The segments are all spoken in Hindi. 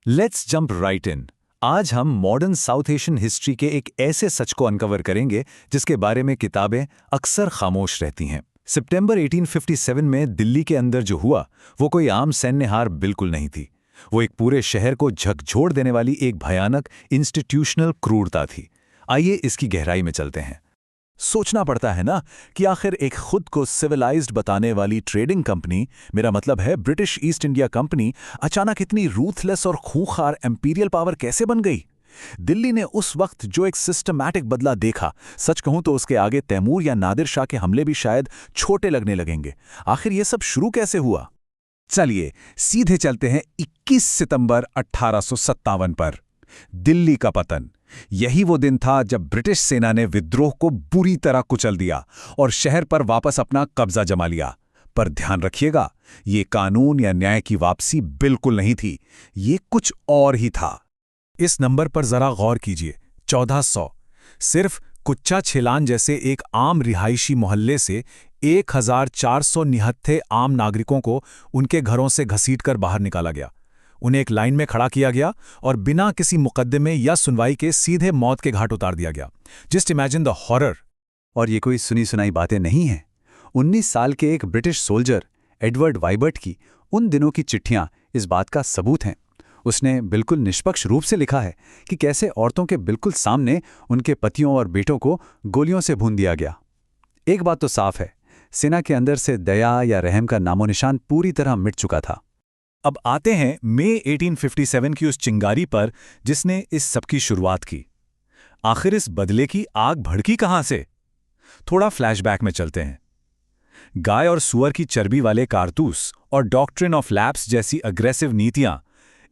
लेट्स जंप राइट इन। आज हम मॉडर्न साउथ एशियन हिस्ट्री के एक ऐसे सच को अनकवर करेंगे जिसके बारे में किताबें अक्सर खामोश रहती हैं। सितंबर 1857 में दिल्ली के अंदर जो हुआ वो कोई आम सैन्य हार बिल्कुल नहीं थी। वो एक पूरे शहर को झकझोर देने वाली एक भयानक इंस्टीट्यूशनल क्रूरता थी। आइए इसकी गहराई में चलते हैं। सोचना पड़ता है ना कि आखिर एक खुद को सिविलाइज्ड बताने वाली ट्रेडिंग कंपनी, मेरा मतलब है ब्रिटिश ईस्ट इंडिया कंपनी, अचानक इतनी रूथलेस और खूंखार एम्पीरियल पावर कैसे बन गई। दिल्ली ने उस वक्त जो एक सिस्टमैटिक बदला देखा, सच कहूं तो उसके आगे तैमूर या नादिर शाह के हमले भी शायद छोटे लगने लगेंगे। आखिर ये सब शुरू कैसे हुआ? चलिए सीधे चलते हैं 21 सितंबर 1857 पर। दिल्ली का पतन। यही वो दिन था जब ब्रिटिश सेना ने विद्रोह को बुरी तरह कुचल दिया और शहर पर वापस अपना कब्जा जमा लिया। पर ध्यान रखिएगा, ये कानून या न्याय की वापसी बिल्कुल नहीं थी, ये कुछ और ही था। इस नंबर पर जरा गौर कीजिए, 1400। सिर्फ कुच्चा छिलान जैसे एक आम रिहायशी मोहल्ले से 1400 निहत्थे आम नागरिकों को उनके घरों से घसीटकर बाहर निकाला गया। उन्हें एक लाइन में खड़ा किया गया और बिना किसी मुकद्दमे या सुनवाई के सीधे मौत के घाट उतार दिया गया। Just imagine the horror. और ये कोई सुनी सुनाई बातें नहीं हैं। 19 साल के एक ब्रिटिश सोल्जर एडवर्ड वाइबर्ट की उन दिनों की चिट्ठियां इस बात का सबूत हैं। उसने बिल्कुल निष्पक्ष रूप से लिखा है कि कैसे औरतों के बिल्कुल सामने उनके पतियों और बेटों को गोलियों से भून दिया गया। एक बात तो साफ है, सेना के अंदर से दया या रहम का नामो निशान पूरी तरह मिट चुका था। अब आते हैं मई 1857 की उस चिंगारी पर जिसने इस सब की शुरुआत की। आखिर इस बदले की आग भड़की कहां से? थोड़ा फ्लैशबैक में चलते हैं। गाय और सुअर की चर्बी वाले कारतूस और डॉक्ट्रिन ऑफ लैप्स जैसी अग्रेसिव नीतियां,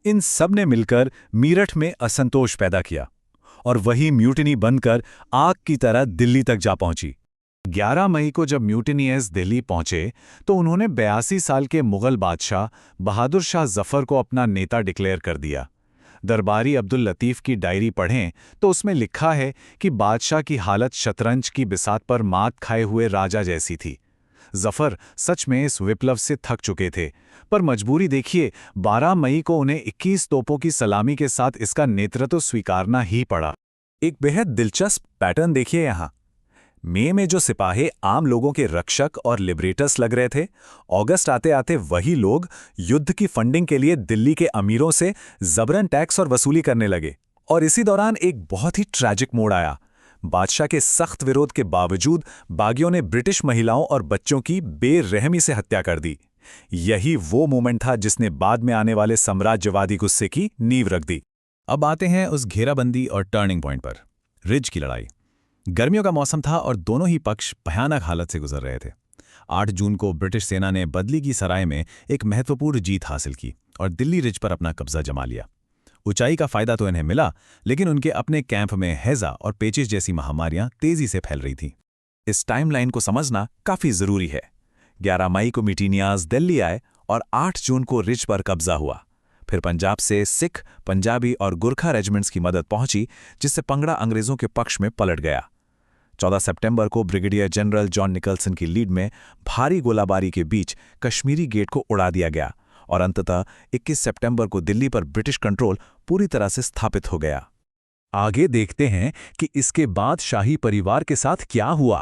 इन सब ने मिलकर मीरठ में असंतोष पैदा किया और वही म्यूटिनी बनकर आग की तरह दिल्ली तक जा पहुंची। 11 मई को जब म्यूटिनियर्स दिल्ली पहुंचे तो उन्होंने 82 साल के मुगल बादशाह बहादुर शाह जफर को अपना नेता डिक्लेयर कर दिया। दरबारी अब्दुल लतीफ की डायरी पढ़ें तो उसमें लिखा है कि बादशाह की हालत शतरंज की बिसात पर मात खाए हुए राजा जैसी थी। जफर सच में इस विप्लव से थक चुके थे, पर मजबूरी देखिए, 12 मई को उन्हें 21 तोपों की सलामी के साथ इसका नेतृत्व स्वीकारना ही पड़ा। एक बेहद दिलचस्प पैटर्न देखिए यहाँ। मई में जो सिपाही आम लोगों के रक्षक और लिबरेटर्स लग रहे थे, अगस्त आते आते वही लोग युद्ध की फंडिंग के लिए दिल्ली के अमीरों से जबरन टैक्स और वसूली करने लगे। और इसी दौरान एक बहुत ही ट्रैजिक मोड़ आया। बादशाह के सख्त विरोध के बावजूद बागियों ने ब्रिटिश महिलाओं और बच्चों की बेरहमी से हत्या कर दी। यही वो मोमेंट था जिसने बाद में आने वाले साम्राज्यवादी गुस्से की नींव रख दी। अब आते हैं उस घेराबंदी और टर्निंग पॉइंट पर, रिज की लड़ाई। गर्मियों का मौसम था और दोनों ही पक्ष भयानक हालत से गुजर रहे थे। 8 जून को ब्रिटिश सेना ने बदली की सराय में एक महत्वपूर्ण जीत हासिल की और दिल्ली रिज पर अपना कब्जा जमा लिया। ऊंचाई का फायदा तो इन्हें मिला, लेकिन उनके अपने कैंप में हैजा और पेचिश जैसी महामारियां तेजी से फैल रही थीं। इस टाइमलाइन को समझना काफी जरूरी है। 11 मई को म्यूटिनियर्स दिल्ली आए और 8 जून को रिज पर कब्जा हुआ। फिर पंजाब से सिख, पंजाबी और गुरखा रेजिमेंट्स की मदद पहुंची, जिससे पंगड़ा अंग्रेजों के पक्ष में पलट गया। 14 सितंबर को ब्रिगेडियर जनरल जॉन निकलसन की लीड में भारी गोलाबारी के बीच कश्मीरी गेट को उड़ा दिया गया और अंततः 21 सितंबर को दिल्ली पर ब्रिटिश कंट्रोल पूरी तरह से स्थापित हो गया। आगे देखते हैं कि इसके बाद शाही परिवार के साथ क्या हुआ।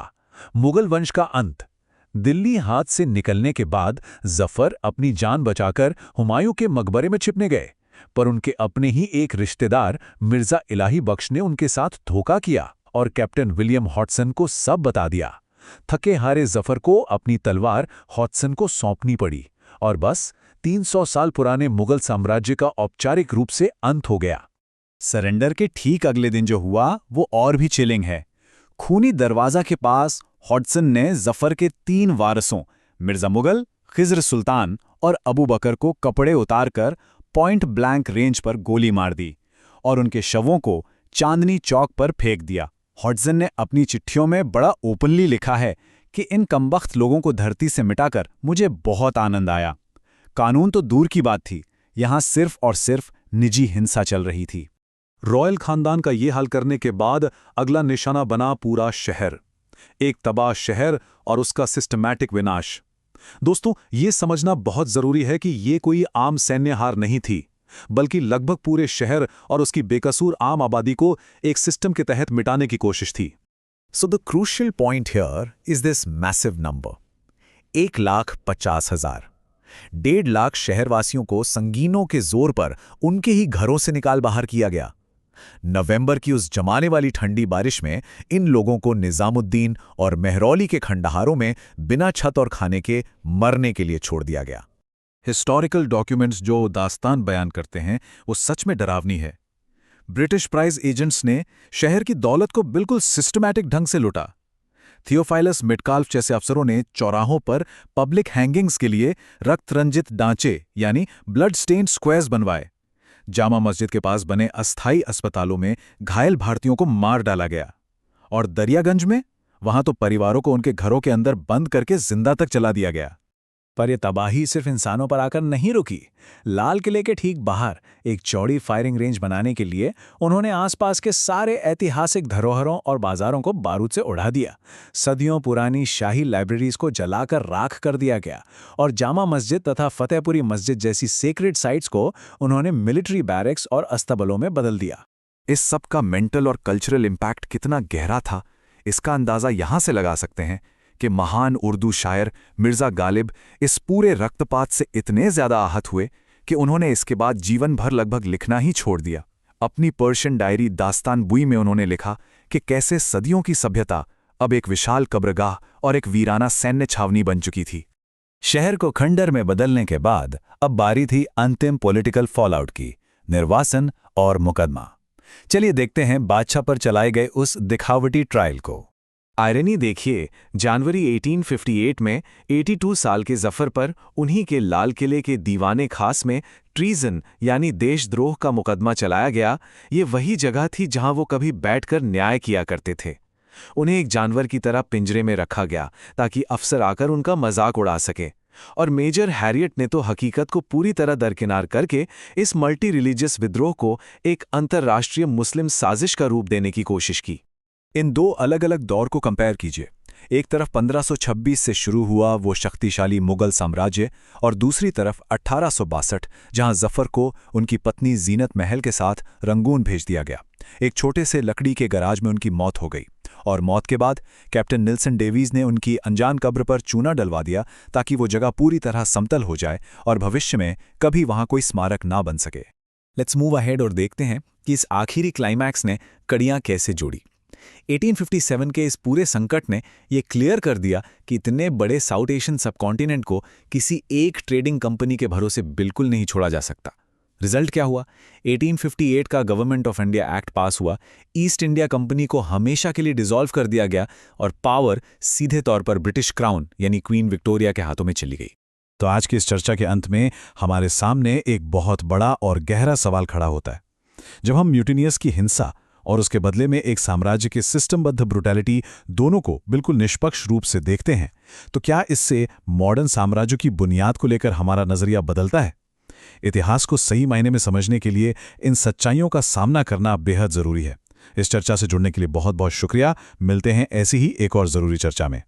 मुगल वंश का अंत। दिल्ली हाथ से निकलने के बाद जफर अपनी जान बचाकर हुमायूं के मकबरे में छिपने गए, पर उनके अपने ही एक रिश्तेदार मिर्जा इलाही बख्श ने उनके साथ धोखा किया और कैप्टन विलियम हॉटसन को सब बता दिया। थके हारे जफर को अपनी तलवार हॉटसन को सौंपनी पड़ी और बस 300 साल पुराने मुगल साम्राज्य का औपचारिक रूप से अंत हो गया। सरेंडर के ठीक अगले दिन जो हुआ वो और भी चिलिंग है। खूनी दरवाजा के पास हॉटसन ने जफर के 3 वारसों मिर्जा मुगल, खिज्र सुल्तान और अबू बकर को कपड़े उतारकर पॉइंट ब्लैंक रेंज पर गोली मार दी और उनके शवों को चांदनी चौक पर फेंक दिया। हॉटसन ने अपनी चिट्ठियों में बड़ा ओपनली लिखा है कि इन कमबख्त लोगों को धरती से मिटाकर मुझे बहुत आनंद आया। कानून तो दूर की बात थी, यहां सिर्फ और सिर्फ निजी हिंसा चल रही थी। रॉयल खानदान का ये हाल करने के बाद अगला निशाना बना पूरा शहर। एक तबाह शहर और उसका सिस्टमैटिक विनाश। दोस्तों, ये समझना बहुत जरूरी है कि ये कोई आम सैन्य हार नहीं थी। बल्कि लगभग पूरे शहर और उसकी बेकसूर आम आबादी को एक सिस्टम के तहत मिटाने की कोशिश थी। So the crucial point here is this massive number. 1,50,000। 1.5 lakh शहरवासियों को संगीनों के जोर पर उनके ही घरों से निकाल बाहर किया गया। नवंबर की उस जमाने वाली ठंडी बारिश में इन लोगों को निजामुद्दीन और मेहरौली के खंडहारों में बिना छत और खाने के मरने के लिए छोड़ दिया गया। हिस्टोरिकल डॉक्यूमेंट्स जो दास्तान बयान करते हैं वो सच में डरावनी है। ब्रिटिश प्राइज एजेंट्स ने शहर की दौलत को बिल्कुल सिस्टमैटिक ढंग से लूटा। थियोफाइलस मिटकाल्फ जैसे अफसरों ने चौराहों पर पब्लिक हैंगिंग्स के लिए रक्त रंजित ढांचे यानी ब्लड स्टेन्ड स्क्वायर्स बनवाए। जामा मस्जिद के पास बने अस्थायी अस्पतालों में घायल भारतीयों को मार डाला गया। और दरियागंज में वहां तो परिवारों को उनके घरों के अंदर बंद करके जिंदा तक जला दिया गया। पर यह तबाही सिर्फ इंसानों पर आकर नहीं रुकी। लाल किले के ठीक बाहर एक चौड़ी फायरिंग रेंज बनाने के लिए उन्होंने आसपास के सारे ऐतिहासिक धरोहरों और बाजारों को बारूद से उड़ा दिया। सदियों पुरानी शाही लाइब्रेरीज को जलाकर राख कर दिया गया और जामा मस्जिद तथा फतेहपुरी मस्जिद जैसी सेक्रेड साइट्स को उन्होंने मिलिट्री बैरक्स और अस्तबलों में बदल दिया। इस सब का मेंटल और कल्चरल इम्पैक्ट कितना गहरा था, इसका अंदाजा यहां से लगा सकते हैं कि महान उर्दू शायर मिर्ज़ा गालिब इस पूरे रक्तपात से इतने ज़्यादा आहत हुए कि उन्होंने इसके बाद जीवन भर लगभग लिखना ही छोड़ दिया। अपनी पर्शियन डायरी दास्तान बुई में उन्होंने लिखा कि कैसे सदियों की सभ्यता अब एक विशाल कब्रगाह और एक वीराना सैन्य छावनी बन चुकी थी। शहर को खंडर में बदलने के बाद अब बारी थी अंतिम पॉलिटिकल फॉलआउट की, निर्वासन और मुकदमा। चलिए देखते हैं बादशाह पर चलाए गए उस दिखावटी ट्रायल को। आयरनी देखिए, जनवरी 1858 में 82 साल के जफर पर उन्हीं के लाल किले के दीवाने खास में ट्रीजन यानी देशद्रोह का मुकदमा चलाया गया। ये वही जगह थी जहां वो कभी बैठकर न्याय किया करते थे। उन्हें एक जानवर की तरह पिंजरे में रखा गया ताकि अफसर आकर उनका मजाक उड़ा सके। और मेजर हैरियट ने तो हकीकत को पूरी तरह दरकिनार करके इस मल्टी रिलीजियस विद्रोह को एक अंतर्राष्ट्रीय मुस्लिम साजिश का रूप देने की कोशिश की। इन दो अलग अलग दौर को कंपेयर कीजिए। एक तरफ 1526 से शुरू हुआ वो शक्तिशाली मुगल साम्राज्य और दूसरी तरफ 1862 जहां जफर को उनकी पत्नी जीनत महल के साथ रंगून भेज दिया गया। एक छोटे से लकड़ी के गराज में उनकी मौत हो गई और मौत के बाद कैप्टन निल्सन डेवीज ने उनकी अनजान कब्र पर चूना डलवा दिया ताकि वो जगह पूरी तरह समतल हो जाए और भविष्य में कभी वहां कोई स्मारक ना बन सके। लेट्स मूव अहेड और देखते हैं कि इस आखिरी क्लाइमैक्स ने कड़ियां कैसे जोड़ी। 1857 के इस पूरे संकट ने यह क्लियर कर दिया कि इतने बड़े साउथ एशियन सबकॉन्टिनेंट को किसी एक ट्रेडिंग कंपनी के भरोसे बिल्कुल नहीं छोड़ा जा सकता। रिजल्ट क्या हुआ? 1858 का गवर्नमेंट ऑफ इंडिया एक्ट पास हुआ, ईस्ट इंडिया कंपनी को हमेशा के लिए डिसॉल्व कर दिया गया और पावर सीधे तौर पर ब्रिटिश क्राउन यानी क्वीन विक्टोरिया के हाथों में चली गई। तो आज की इस चर्चा के अंत में हमारे सामने एक बहुत बड़ा और गहरा सवाल खड़ा होता है। जब हम म्यूटिनियस की हिंसा और उसके बदले में एक साम्राज्य के सिस्टमबद्ध ब्रुटैलिटी दोनों को बिल्कुल निष्पक्ष रूप से देखते हैं, तो क्या इससे मॉडर्न साम्राज्य की बुनियाद को लेकर हमारा नजरिया बदलता है? इतिहास को सही मायने में समझने के लिए इन सच्चाइयों का सामना करना बेहद जरूरी है। इस चर्चा से जुड़ने के लिए बहुत बहुत शुक्रिया। मिलते हैं ऐसी ही एक और जरूरी चर्चा में।